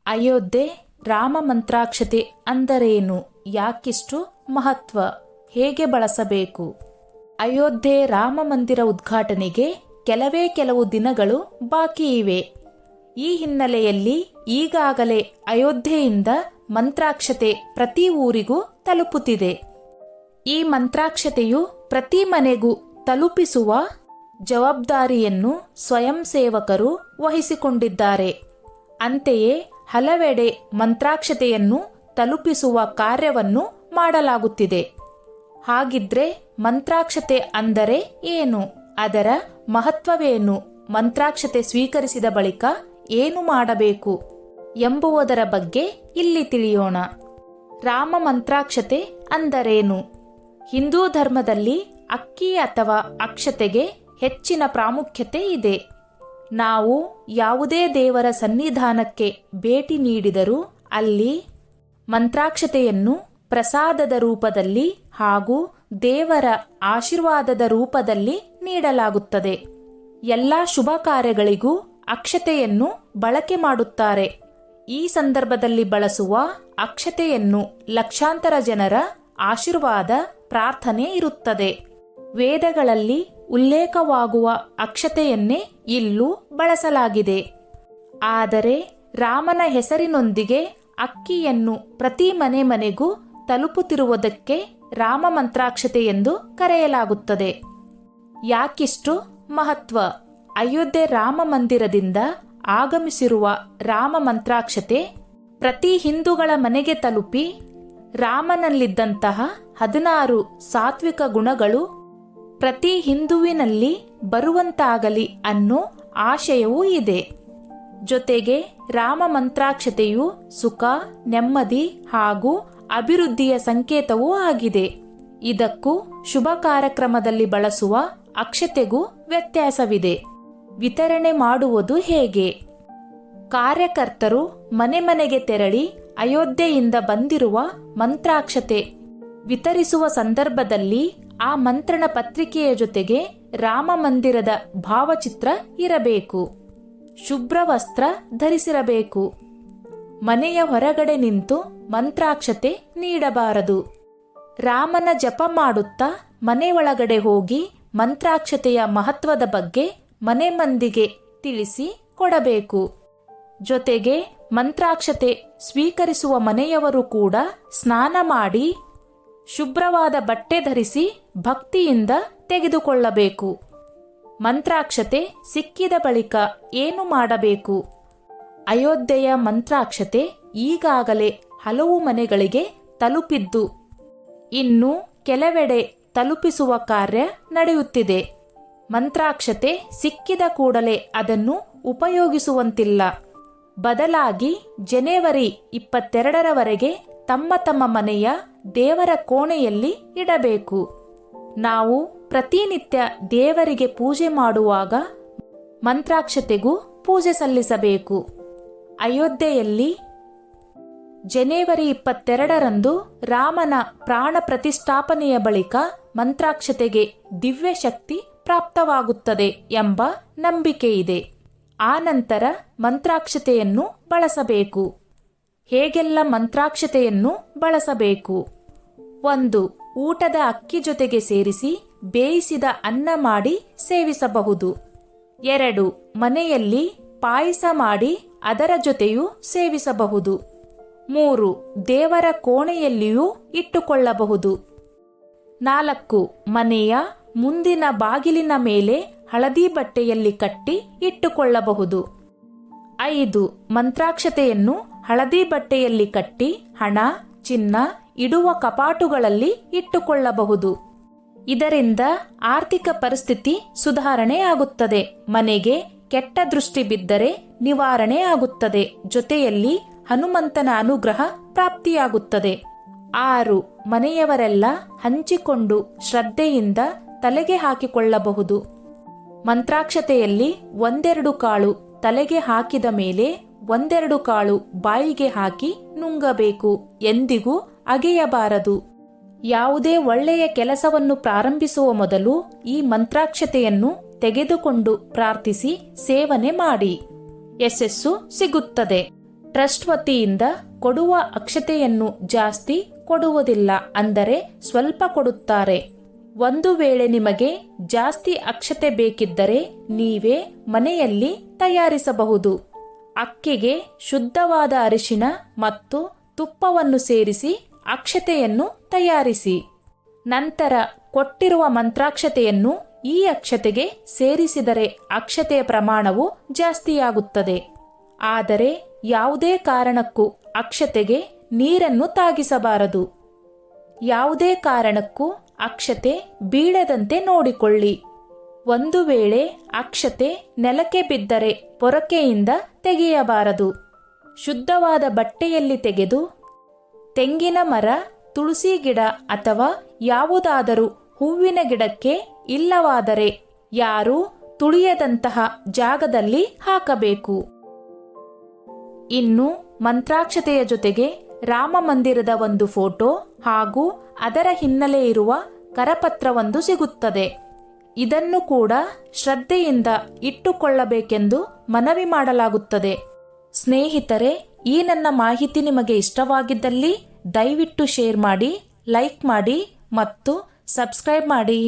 ಅಯೋಧ್ಯೆ ರಾಮ ಮಂತ್ರಾಕ್ಷತೆ ಅಂದರೇನು? ಯಾಕಿಷ್ಟು ಮಹತ್ವ? ಹೇಗೆ ಬಳಸಬೇಕು? ಅಯೋಧ್ಯೆ ರಾಮ ಮಂದಿರ ಉದ್ಘಾಟನೆಗೆ ಕೆಲವು ದಿನಗಳು ಬಾಕಿ ಇವೆ. ಈ ಹಿನ್ನೆಲೆಯಲ್ಲಿ ಈಗಾಗಲೇ ಅಯೋಧ್ಯೆಯಿಂದ ಮಂತ್ರಾಕ್ಷತೆ ಪ್ರತಿ ಊರಿಗೂ ತಲುಪುತ್ತಿದೆ. ಈ ಮಂತ್ರಾಕ್ಷತೆಯು ಪ್ರತಿ ಮನೆಗೂ ತಲುಪಿಸುವ ಜವಾಬ್ದಾರಿಯನ್ನು ಸ್ವಯಂ ಸೇವಕರು ವಹಿಸಿಕೊಂಡಿದ್ದಾರೆ. ಅಂತೆಯೇ ಹಲವೆಡೆ ಮಂತ್ರಾಕ್ಷತೆಯನ್ನು ತಲುಪಿಸುವ ಕಾರ್ಯವನ್ನು ಮಾಡಲಾಗುತ್ತಿದೆ. ಹಾಗಿದ್ರೆ ಮಂತ್ರಾಕ್ಷತೆ ಅಂದರೆ ಏನು? ಅದರ ಮಹತ್ವವೇನು? ಮಂತ್ರಾಕ್ಷತೆ ಸ್ವೀಕರಿಸಿದ ಬಳಿಕ ಏನು ಮಾಡಬೇಕು ಎಂಬುದರ ಬಗ್ಗೆ ಇಲ್ಲಿ ತಿಳಿಯೋಣ. ರಾಮ ಮಂತ್ರಾಕ್ಷತೆ ಅಂದರೇನು? ಹಿಂದೂ ಧರ್ಮದಲ್ಲಿ ಅಕ್ಕಿ ಅಥವಾ ಅಕ್ಷತೆಗೆ ಹೆಚ್ಚಿನ ಪ್ರಾಮುಖ್ಯತೆ ಇದೆ. ನಾವು ಯಾವುದೇ ದೇವರ ಸನ್ನಿಧಾನಕ್ಕೆ ಭೇಟಿ ನೀಡಿದರೂ ಅಲ್ಲಿ ಮಂತ್ರಾಕ್ಷತೆಯನ್ನು ಪ್ರಸಾದದ ರೂಪದಲ್ಲಿ ಹಾಗೂ ದೇವರ ಆಶೀರ್ವಾದದ ರೂಪದಲ್ಲಿ ನೀಡಲಾಗುತ್ತದೆ. ಎಲ್ಲ ಶುಭ ಕಾರ್ಯಗಳಿಗೂ ಅಕ್ಷತೆಯನ್ನು ಬಳಕೆ ಮಾಡುತ್ತಾರೆ. ಈ ಸಂದರ್ಭದಲ್ಲಿ ಬಳಸುವ ಅಕ್ಷತೆಯನ್ನು ಲಕ್ಷಾಂತರ ಜನರ ಆಶೀರ್ವಾದ, ಪ್ರಾರ್ಥನೆ ಇರುತ್ತದೆ. ವೇದಗಳಲ್ಲಿ ಉಲ್ಲೇಖವಾಗುವ ಅಕ್ಷತೆಯನ್ನೇ ಇಲ್ಲೂ ಬಳಸಲಾಗಿದೆ. ಆದರೆ ರಾಮನ ಹೆಸರಿನೊಂದಿಗೆ ಅಕ್ಕಿಯನ್ನು ಪ್ರತಿ ಮನೆಗೂ ತಲುಪುತ್ತಿರುವುದಕ್ಕೆ ರಾಮ ಮಂತ್ರಾಕ್ಷತೆ ಎಂದು ಕರೆಯಲಾಗುತ್ತದೆ. ಯಾಕಿಷ್ಟು ಮಹತ್ವ? ಅಯೋಧ್ಯೆ ರಾಮ ಮಂದಿರದಿಂದ ಆಗಮಿಸಿರುವ ರಾಮ ಮಂತ್ರಾಕ್ಷತೆ ಪ್ರತಿ ಹಿಂದೂಗಳ ಮನೆಗೆ ತಲುಪಿ ರಾಮನಲ್ಲಿದ್ದಂತಹ 16 ಸಾತ್ವಿಕ ಗುಣಗಳು ಪ್ರತಿ ಹಿಂದುವಿನಲ್ಲಿ ಬರುವಂತಾಗಲಿ ಅನ್ನೋ ಆಶಯವೂ ಇದೆ. ಜೊತೆಗೆ ರಾಮ ಮಂತ್ರಾಕ್ಷತೆಯು ಸುಖ, ನೆಮ್ಮದಿ ಹಾಗೂ ಅಭಿವೃದ್ಧಿಯ ಸಂಕೇತವೂ ಆಗಿದೆ. ಇದಕ್ಕೂ ಶುಭ ಕಾರ್ಯಕ್ರಮದಲ್ಲಿ ಬಳಸುವ ಅಕ್ಷತೆಗೂ ವ್ಯತ್ಯಾಸವಿದೆ. ವಿತರಣೆ ಮಾಡುವುದು ಹೇಗೆ? ಕಾರ್ಯಕರ್ತರು ಮನೆಗೆ ತೆರಳಿ ಅಯೋಧ್ಯೆಯಿಂದ ಬಂದಿರುವ ಮಂತ್ರಾಕ್ಷತೆ ವಿತರಿಸುವ ಸಂದರ್ಭದಲ್ಲಿ ಆ ಮಂತ್ರಣ ಪತ್ರಿಕೆಯ ಜೊತೆಗೆ ರಾಮ ಮಂದಿರದ ಭಾವಚಿತ್ರ ಇರಬೇಕು. ಶುಭ್ರ ವಸ್ತ್ರ ಧರಿಸಿರಬೇಕು. ಮನೆಯ ಹೊರಗಡೆ ನಿಂತು ಮಂತ್ರಾಕ್ಷತೆ ನೀಡಬಾರದು. ರಾಮನ ಜಪ ಮಾಡುತ್ತಾ ಮನೆ ಒಳಗಡೆ ಹೋಗಿ ಮಂತ್ರಾಕ್ಷತೆಯ ಮಹತ್ವದ ಬಗ್ಗೆ ಮನೆ ಮಂದಿಗೆ ತಿಳಿಸಿ ಕೊಡಬೇಕು. ಜೊತೆಗೆ ಮಂತ್ರಾಕ್ಷತೆ ಸ್ವೀಕರಿಸುವ ಮನೆಯವರು ಕೂಡ ಸ್ನಾನ ಮಾಡಿ ಶುಭ್ರವಾದ ಬಟ್ಟೆ ಧರಿಸಿ ಭಕ್ತಿಯಿಂದ ತೆಗೆದುಕೊಳ್ಳಬೇಕು. ಮಂತ್ರಾಕ್ಷತೆ ಸಿಕ್ಕಿದ ಬಳಿಕ ಏನು ಮಾಡಬೇಕು? ಅಯೋಧ್ಯೆಯ ಮಂತ್ರಾಕ್ಷತೆ ಈಗಾಗಲೇ ಹಲವು ಮನೆಗಳಿಗೆ ತಲುಪಿದ್ದು ಇನ್ನು ಕೆಲವೆಡೆ ತಲುಪಿಸುವ ಕಾರ್ಯ ನಡೆಯುತ್ತಿದೆ. ಮಂತ್ರಾಕ್ಷತೆ ಸಿಕ್ಕಿದ ಕೂಡಲೇ ಅದನ್ನು ಉಪಯೋಗಿಸುವಂತಿಲ್ಲ. ಬದಲಾಗಿ ಜನವರಿ 22ರವರೆಗೆ ತಮ್ಮ ಮನೆಯ ದೇವರ ಕೋಣೆಯಲ್ಲಿ ಇಡಬೇಕು. ನಾವು ಪ್ರತಿನಿತ್ಯ ದೇವರಿಗೆ ಪೂಜೆ ಮಾಡುವಾಗ ಮಂತ್ರಾಕ್ಷತೆಗೂ ಪೂಜೆ ಸಲ್ಲಿಸಬೇಕು. ಅಯೋಧ್ಯೆಯಲ್ಲಿ ಜನವರಿ 22ರಂದು ರಾಮನ ಪ್ರಾಣ ಪ್ರತಿಷ್ಠಾಪನೆಯ ಬಳಿಕ ಮಂತ್ರಾಕ್ಷತೆಗೆ ದಿವ್ಯ ಶಕ್ತಿ ಪ್ರಾಪ್ತವಾಗುತ್ತದೆ ಎಂಬ ನಂಬಿಕೆಯಿದೆ. ಆ ನಂತರ ಮಂತ್ರಾಕ್ಷತೆಯನ್ನು ಬಳಸಬೇಕು. ಹೇಗೆಲ್ಲ ಮಂತ್ರಾಕ್ಷತೆಯನ್ನು ಬಳಸಬೇಕು? 1. ಊಟದ ಅಕ್ಕಿ ಜೊತೆಗೆ ಸೇರಿಸಿ ಬೇಯಿಸಿದ ಅನ್ನ ಮಾಡಿ ಸೇವಿಸಬಹುದು. 2. ಮನೆಯಲ್ಲಿ ಪಾಯಸ ಮಾಡಿ ಅದರ ಜೊತೆಯೂ ಸೇವಿಸಬಹುದು. 3. ದೇವರ ಕೋಣೆಯಲ್ಲಿಯೂ ಇಟ್ಟುಕೊಳ್ಳಬಹುದು. 4. ಮನೆಯ ಮುಂದಿನ ಬಾಗಿಲಿನ ಮೇಲೆ ಹಳದಿ ಬಟ್ಟೆಯಲ್ಲಿ ಕಟ್ಟಿ ಇಟ್ಟುಕೊಳ್ಳಬಹುದು. 5. ಮಂತ್ರಾಕ್ಷತೆಯನ್ನು ಹಳದಿ ಬಟ್ಟೆಯಲ್ಲಿ ಕಟ್ಟಿ ಹಣ, ಚಿನ್ನ ಇಡುವ ಕಪಾಟುಗಳಲ್ಲಿ ಇಟ್ಟುಕೊಳ್ಳಬಹುದು. ಇದರಿಂದ ಆರ್ಥಿಕ ಪರಿಸ್ಥಿತಿ ಸುಧಾರಣೆ ಆಗುತ್ತದೆ. ಮನೆಗೆ ಕೆಟ್ಟ ದೃಷ್ಟಿ ಬಿದ್ದರೆ ನಿವಾರಣೆ ಆಗುತ್ತದೆ. ಜೊತೆಯಲ್ಲಿ ಹನುಮಂತನ ಅನುಗ್ರಹ ಪ್ರಾಪ್ತಿಯಾಗುತ್ತದೆ. 6. ಮನೆಯವರೆಲ್ಲ ಹಂಚಿಕೊಂಡು ಶ್ರದ್ಧೆಯಿಂದ ತಲೆಗೆ ಹಾಕಿಕೊಳ್ಳಬಹುದು. ಮಂತ್ರಾಕ್ಷತೆಯಲ್ಲಿ 1-2 ಕಾಳು ತಲೆಗೆ ಹಾಕಿದ ಮೇಲೆ 1-2 ಕಾಳು ಬಾಯಿಗೆ ಹಾಕಿ ನುಂಗಬೇಕು. ಎಂದಿಗೂ ಅಗೆಯಬಾರದು. ಯಾವುದೇ ಒಳ್ಳೆಯ ಕೆಲಸವನ್ನು ಪ್ರಾರಂಭಿಸುವ ಮೊದಲು ಈ ಮಂತ್ರಾಕ್ಷತೆಯನ್ನು ತೆಗೆದುಕೊಂಡು ಪ್ರಾರ್ಥಿಸಿ ಸೇವನೆ ಮಾಡಿ. ಯಶಸ್ಸು ಸಿಗುತ್ತದೆ. ಟ್ರಸ್ಟ್ ವತಿಯಿಂದ ಕೊಡುವ ಅಕ್ಷತೆಯನ್ನು ಜಾಸ್ತಿ ಕೊಡುವುದಿಲ್ಲ, ಅಂದರೆ ಸ್ವಲ್ಪ ಕೊಡುತ್ತಾರೆ. ಒಂದು ವೇಳೆ ನಿಮಗೆ ಜಾಸ್ತಿ ಅಕ್ಷತೆ ಬೇಕಿದ್ದರೆ ನೀವೇ ಮನೆಯಲ್ಲಿ ತಯಾರಿಸಬಹುದು. ಅಕ್ಕಿಗೆ ಶುದ್ಧವಾದ ಅರಿಶಿನ ಮತ್ತು ತುಪ್ಪವನ್ನು ಸೇರಿಸಿ ಅಕ್ಷತೆಯನ್ನು ತಯಾರಿಸಿ. ನಂತರ ಕೊಟ್ಟಿರುವ ಮಂತ್ರಾಕ್ಷತೆಯನ್ನು ಈ ಅಕ್ಷತೆಗೆ ಸೇರಿಸಿದರೆ ಅಕ್ಷತೆಯ ಪ್ರಮಾಣವು ಜಾಸ್ತಿಯಾಗುತ್ತದೆ. ಆದರೆ ಯಾವುದೇ ಕಾರಣಕ್ಕೂ ಅಕ್ಷತೆಗೆ ನೀರನ್ನು ತಾಗಿಸಬಾರದು. ಯಾವುದೇ ಕಾರಣಕ್ಕೂ ಅಕ್ಷತೆ ಬೀಳದಂತೆ ನೋಡಿಕೊಳ್ಳಿ. ಒಂದು ವೇಳೆ ಅಕ್ಷತೆ ನೆಲಕ್ಕೆ ಬಿದ್ದರೆ ಪೊರಕೆಯಿಂದ ತೆಗೆಯಬಾರದು. ಶುದ್ಧವಾದ ಬಟ್ಟೆಯಲ್ಲಿ ತೆಗೆದು ತೆಂಗಿನ ಮರ, ತುಳಸಿ ಗಿಡ ಅಥವಾ ಯಾವುದಾದರೂ ಹೂವಿನ ಗಿಡಕ್ಕೆ, ಇಲ್ಲವಾದರೆ ಯಾರೂ ತುಳಿಯದಂತಹ ಜಾಗದಲ್ಲಿ ಹಾಕಬೇಕು. ಇನ್ನು ಮಂತ್ರಾಕ್ಷತೆಯ ಜೊತೆಗೆ ರಾಮ ಮಂದಿರದ ಒಂದು ಫೋಟೋ ಹಾಗೂ ಅದರ ಹಿನ್ನೆಲೆ ಇರುವ ಕರಪತ್ರವೊಂದು ಸಿಗುತ್ತದೆ. ಇದನ್ನು ಕೂಡ ಶ್ರದ್ಧೆಯಿಂದ ಇಟ್ಟುಕೊಳ್ಳಬೇಕೆಂದು ಮನವಿ ಮಾಡಲಾಗುತ್ತದೆ. ಸ್ನೇಹಿತರೆ, ಈ ನನ್ನ ಮಾಹಿತಿ ನಿಮಗೆ ಇಷ್ಟವಾಗಿದ್ದಲ್ಲಿ ದಯವಿಟ್ಟು ಶೇರ್ ಮಾಡಿ, ಲೈಕ್ ಮಾಡಿ ಮತ್ತು ಸಬ್ಸ್ಕ್ರೈಬ್ ಮಾಡಿ.